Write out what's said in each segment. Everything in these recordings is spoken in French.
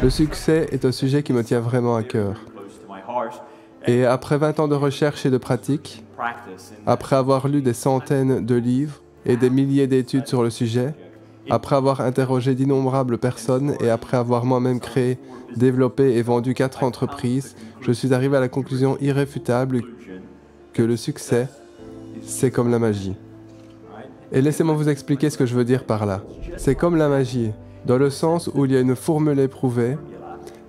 Le succès est un sujet qui me tient vraiment à cœur. Et après 20 ans de recherche et de pratique, après avoir lu des centaines de livres et des milliers d'études sur le sujet, après avoir interrogé d'innombrables personnes et après avoir moi-même créé, développé et vendu 4 entreprises, je suis arrivé à la conclusion irréfutable que le succès, c'est comme la magie. Et laissez-moi vous expliquer ce que je veux dire par là. C'est comme la magie, dans le sens où il y a une formule éprouvée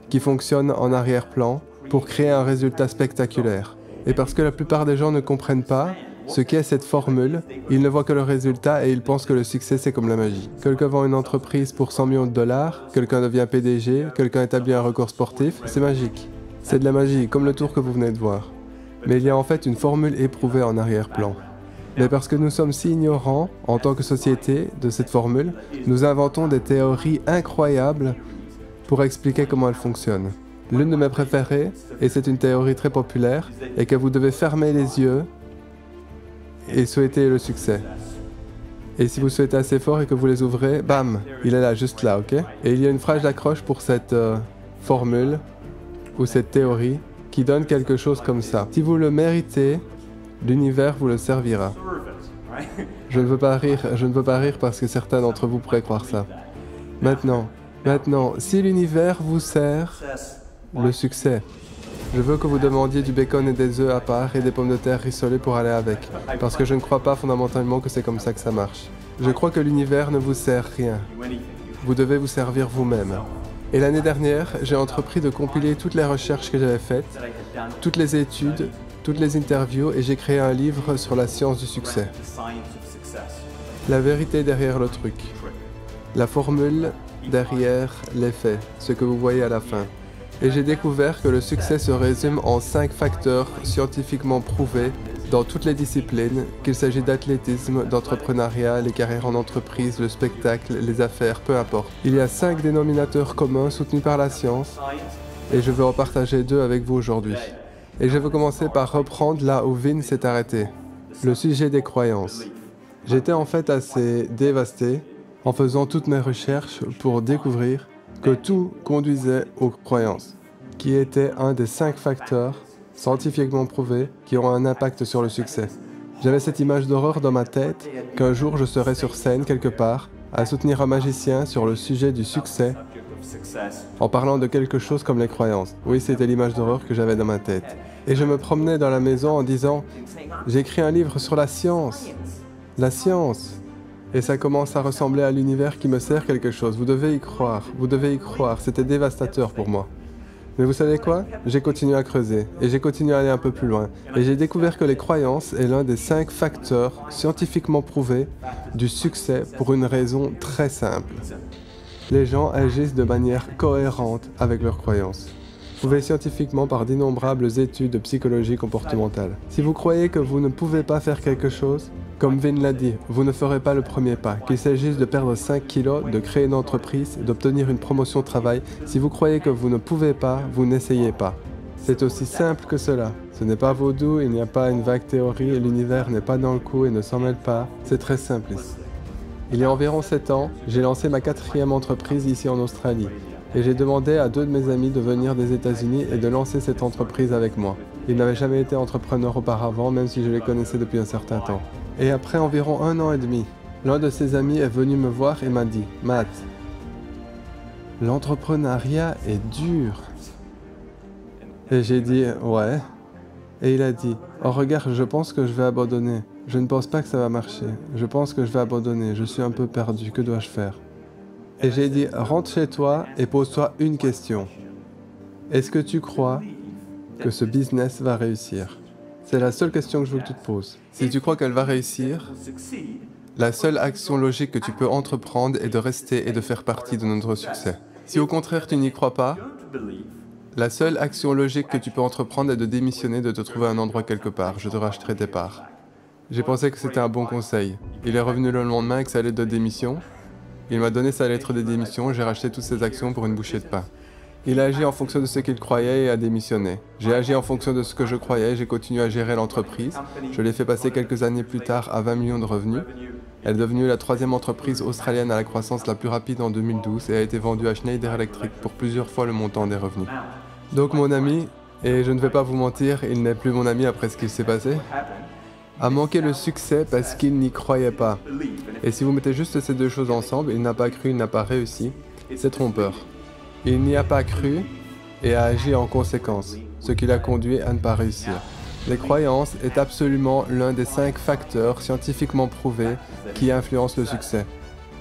qui fonctionne en arrière-plan pour créer un résultat spectaculaire. Et parce que la plupart des gens ne comprennent pas ce qu'est cette formule, ils ne voient que le résultat et ils pensent que le succès c'est comme la magie. Quelqu'un vend une entreprise pour 100 millions de dollars, quelqu'un devient PDG, quelqu'un établit un record sportif, c'est magique. C'est de la magie, comme le tour que vous venez de voir. Mais il y a en fait une formule éprouvée en arrière-plan. Mais parce que nous sommes si ignorants, en tant que société, de cette formule, nous inventons des théories incroyables pour expliquer comment elle fonctionne. L'une de mes préférées, et c'est une théorie très populaire, est que vous devez fermer les yeux et souhaiter le succès. Et si vous souhaitez assez fort et que vous les ouvrez, bam, il est là, juste là, ok? Et il y a une phrase d'accroche pour cette formule, ou cette théorie, qui donne quelque chose comme ça. Si vous le méritez, l'univers vous le servira. Je ne veux pas rire parce que certains d'entre vous pourraient croire ça. Maintenant, si l'univers vous sert le succès, je veux que vous demandiez du bacon et des œufs à part et des pommes de terre rissolées pour aller avec, parce que je ne crois pas fondamentalement que c'est comme ça que ça marche. Je crois que l'univers ne vous sert rien. Vous devez vous servir vous-même. Et l'année dernière, j'ai entrepris de compiler toutes les recherches que j'avais faites, toutes les études, toutes les interviews, et j'ai créé un livre sur la science du succès. La vérité derrière le truc. La formule derrière les faits, ce que vous voyez à la fin. Et j'ai découvert que le succès se résume en 5 facteurs scientifiquement prouvés dans toutes les disciplines, qu'il s'agit d'athlétisme, d'entrepreneuriat, les carrières en entreprise, le spectacle, les affaires, peu importe. Il y a 5 dénominateurs communs soutenus par la science, et je veux en partager 2 avec vous aujourd'hui. Et je veux commencer par reprendre là où Vin s'est arrêté, le sujet des croyances. J'étais en fait assez dévasté en faisant toutes mes recherches pour découvrir que tout conduisait aux croyances, qui étaient un des 5 facteurs scientifiquement prouvés qui ont un impact sur le succès. J'avais cette image d'horreur dans ma tête qu'un jour je serais sur scène quelque part à soutenir un magicien sur le sujet du succès en parlant de quelque chose comme les croyances. Oui, c'était l'image d'horreur que j'avais dans ma tête. Et je me promenais dans la maison en disant « J'ai écrit un livre sur la science. La science !» Et ça commence à ressembler à l'univers qui me sert quelque chose. Vous devez y croire, vous devez y croire. C'était dévastateur pour moi. Mais vous savez quoi? J'ai continué à creuser, et j'ai continué à aller un peu plus loin. Et j'ai découvert que les croyances est l'un des 5 facteurs scientifiquement prouvés du succès pour une raison très simple. Les gens agissent de manière cohérente avec leurs croyances. Prouvées scientifiquement par d'innombrables études de psychologie comportementale. Si vous croyez que vous ne pouvez pas faire quelque chose, comme Vin l'a dit, vous ne ferez pas le premier pas. Qu'il s'agisse de perdre 5 kilos, de créer une entreprise, d'obtenir une promotion de travail, si vous croyez que vous ne pouvez pas, vous n'essayez pas. C'est aussi simple que cela. Ce n'est pas vaudou, il n'y a pas une vague théorie, l'univers n'est pas dans le coup et ne s'en mêle pas. C'est très simple ici. Il y a environ 7 ans, j'ai lancé ma 4e entreprise ici en Australie. Et j'ai demandé à 2 de mes amis de venir des États-Unis et de lancer cette entreprise avec moi. Ils n'avaient jamais été entrepreneurs auparavant, même si je les connaissais depuis un certain temps. Et après environ 1 an et demi, l'un de ses amis est venu me voir et m'a dit « Matt, l'entrepreneuriat est dur. » Et j'ai dit « Ouais. » Et il a dit « Oh regarde, je pense que je vais abandonner. Je ne pense pas que ça va marcher. Je pense que je vais abandonner. Je suis un peu perdu. Que dois-je faire ?» Et j'ai dit « Rentre chez toi et pose-toi une question. Est-ce que tu crois que ce business va réussir ?» C'est la seule question que je veux que tu te poses. Si tu crois qu'elle va réussir, la seule action logique que tu peux entreprendre est de rester et de faire partie de notre succès. Si au contraire tu n'y crois pas, la seule action logique que tu peux entreprendre est de démissionner, de te trouver un endroit quelque part. Je te racheterai tes parts. J'ai pensé que c'était un bon conseil. Il est revenu le lendemain avec sa lettre de démission. Il m'a donné sa lettre de démission et j'ai racheté toutes ses actions pour une bouchée de pain. Il a agi en fonction de ce qu'il croyait et a démissionné. J'ai agi en fonction de ce que je croyais et j'ai continué à gérer l'entreprise. Je l'ai fait passer quelques années plus tard à 20 millions de revenus. Elle est devenue la 3e entreprise australienne à la croissance la plus rapide en 2012 et a été vendue à Schneider Electric pour plusieurs fois le montant des revenus. Donc mon ami, et je ne vais pas vous mentir, il n'est plus mon ami après ce qu'il s'est passé, a manqué le succès parce qu'il n'y croyait pas. Et si vous mettez juste ces deux choses ensemble, il n'a pas cru, il n'a pas réussi, c'est trompeur. Il n'y a pas cru et a agi en conséquence, ce qui l'a conduit à ne pas réussir. Les croyances est absolument l'un des 5 facteurs scientifiquement prouvés qui influencent le succès.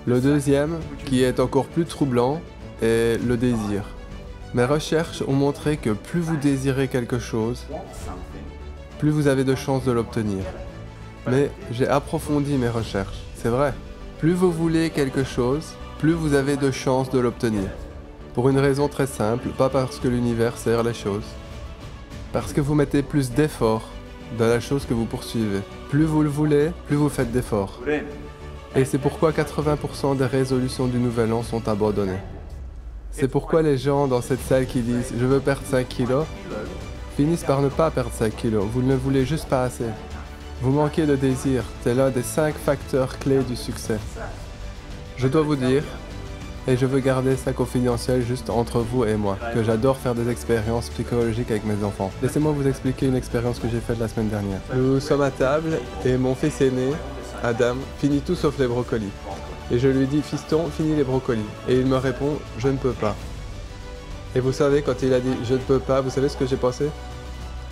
Le deuxième, qui est encore plus troublant, est le désir. Mes recherches ont montré que plus vous désirez quelque chose, plus vous avez de chances de l'obtenir. Mais j'ai approfondi mes recherches, c'est vrai. Plus vous voulez quelque chose, plus vous avez de chances de l'obtenir. Pour une raison très simple, pas parce que l'univers sert les choses. Parce que vous mettez plus d'efforts dans la chose que vous poursuivez. Plus vous le voulez, plus vous faites d'efforts. Et c'est pourquoi 80% des résolutions du Nouvel An sont abandonnées. C'est pourquoi les gens dans cette salle qui disent « je veux perdre 5 kilos » finissent par ne pas perdre 5 kilos. Vous ne le voulez juste pas assez. Vous manquez de désir. C'est l'un des 5 facteurs clés du succès. Je dois vous dire, et je veux garder ça confidentiel juste entre vous et moi, que j'adore faire des expériences psychologiques avec mes enfants. Laissez-moi vous expliquer une expérience que j'ai faite la semaine dernière. Nous sommes à table et mon fils aîné, Adam, finit tout sauf les brocolis. Et je lui dis, fiston, finis les brocolis. Et il me répond, je ne peux pas. Et vous savez, quand il a dit, je ne peux pas, vous savez ce que j'ai pensé?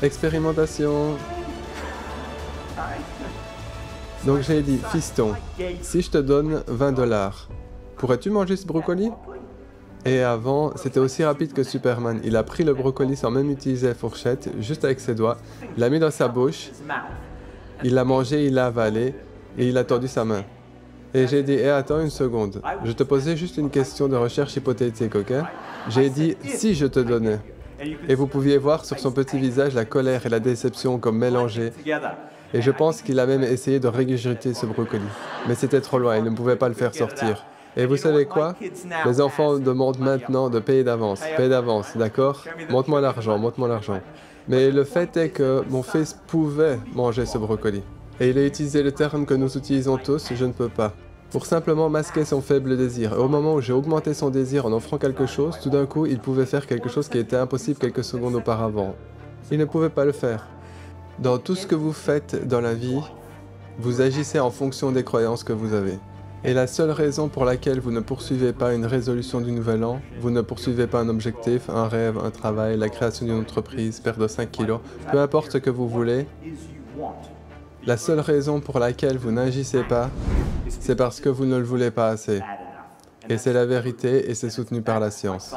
Expérimentation. Donc j'ai dit, fiston, si je te donne 20 $, pourrais-tu manger ce brocoli? Et avant, c'était aussi rapide que Superman. Il a pris le brocoli sans même utiliser la fourchette, juste avec ses doigts, l'a mis dans sa bouche, il l'a mangé, il l'a avalé, et il a tendu sa main. Et j'ai dit, attends une seconde, je te posais juste une question de recherche hypothétique, ok? J'ai dit, si je te donnais. Et vous pouviez voir sur son petit visage la colère et la déception comme mélangées. Et je pense qu'il a même essayé de régurgiter ce brocoli. Mais c'était trop loin, il ne pouvait pas le faire sortir. Et vous savez quoi? Les enfants demandent maintenant de payer d'avance. Paye d'avance, d'accord? Montre-moi l'argent, montre-moi l'argent. Mais le fait est que mon fils pouvait manger ce brocoli. Et il a utilisé le terme que nous utilisons tous, je ne peux pas, pour simplement masquer son faible désir. Et au moment où j'ai augmenté son désir en offrant quelque chose, tout d'un coup, il pouvait faire quelque chose qui était impossible quelques secondes auparavant. Il ne pouvait pas le faire. Dans tout ce que vous faites dans la vie, vous agissez en fonction des croyances que vous avez. Et la seule raison pour laquelle vous ne poursuivez pas une résolution du Nouvel An, vous ne poursuivez pas un objectif, un rêve, un travail, la création d'une entreprise, perdre 5 kilos, peu importe ce que vous voulez, la seule raison pour laquelle vous n'agissez pas, c'est parce que vous ne le voulez pas assez. Et c'est la vérité et c'est soutenu par la science.